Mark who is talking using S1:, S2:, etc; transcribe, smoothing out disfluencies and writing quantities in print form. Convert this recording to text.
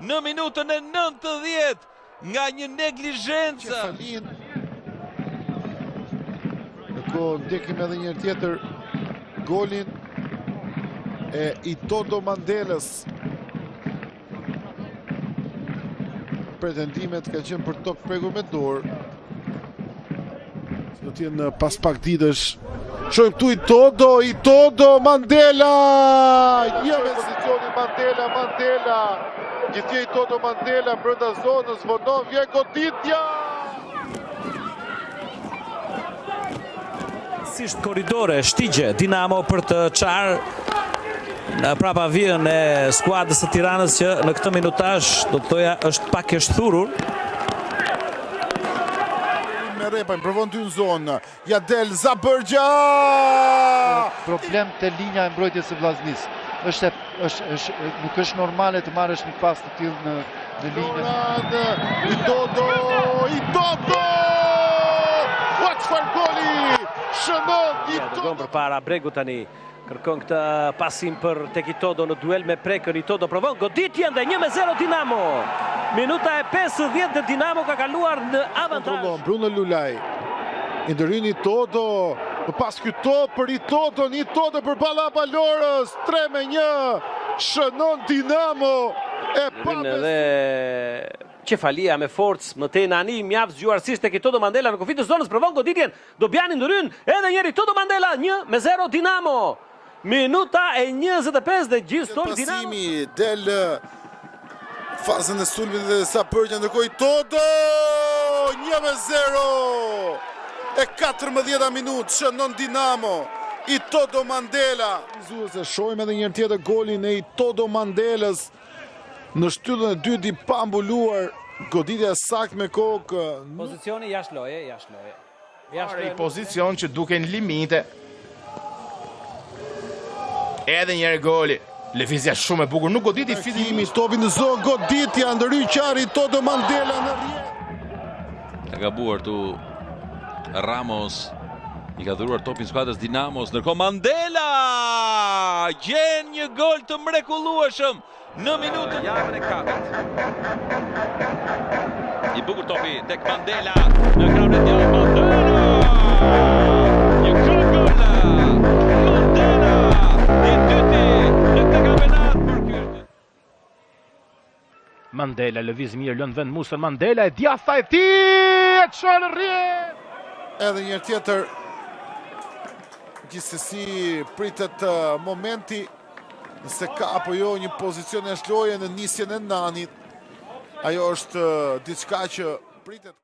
S1: në minutën e 90 nga një neglizhencë.
S2: Qefalin. Në kohë ndjekim edhe njërë tjetër golin e Itodo Mandelës. Pretendimet ka qenë për tokë pregur me dorë. Do t'jenë pas pak ditësh. Shojmë këtu Itodo Mandela! Një pozicioni Mandela. Gjithje Itodo Mandela brenda zonës, vonon, vjen goditja!
S3: Sisht korridore, shtigje, Dinamo për të qarë në prapa vijën e skuadrës së Tiranës që në këtë minutash do të thoja është pak e shthurur.
S2: Me Repaj, provon ty në zonë, Jadel Zabërgja!
S4: Problem të linja e mbrojtjes së Vllaznisë. Nuk është normale të marrësh një pas të tillë në linjë.
S2: Itodo! Çfarë goli! Shënon Itodo!
S5: Dërgon përpara Bregu tani. Kërkon këtë pasim për tek Itodo në duel me prekën. Itodo provon goditjen dhe 1-0 Dinamo. Minuta e 50 dhe Dinamo ka kaluar në avantazh.
S2: Bruno Lulaj. Ndërhyn Itodo. Pas ky top për Itodo për balla Balorës. 3-1. Shënon Dinamo. E pa
S5: dhe Qefalia me forcë, më tej Nani mjaft zgjuarësisht tek Itodo Mandela në kufit të zonës, provon goditjen. Dobjani ndryn edhe njëri Itodo Mandela 1-0 Dinamo. Minuta e 25 dhe gjithë stol Dinamo.
S2: Pasimi del fazën e sulmit dhe Zabërgja, ndërkohë Itodo 1-0. E 14 minutë shënon Dinamo. Itodo Mandela. Shohim edhe një tjetër golin e Itodo Mandelës. Në shtyllën e dytë i pambuluar, goditja saktë me kokë.
S5: Pozicioni jashtë loje.
S6: Pare i pozicion që duke në limite. Edhe njëre goli. Lëvizja shumë e bukur, nuk goditi fizikisht.
S2: Topi në zonë, goditja, ndërhyj qari Itodo Mandela në rrjetë.
S1: Ka gabuar tu Ramos. I ka dhuruar topin skuadrës Dinamos. Ndërkohë Mandela gjen një gol të mrekullueshëm në minutën e 4. I bukur topi tek Mandela në krahun e djalit Mandela. Një gol Mandela i dyti në këtë kampionat për ky.
S6: Mandela lëviz mirë, lën vend Musën Mandela e djatha e tij e çon në rrjet.
S2: Edhe një tjetër. Gjithsesi pritet momenti nëse ka apo jo një pozicion e shloje në nisjen e Nanit. Ajo është diçka që pritet.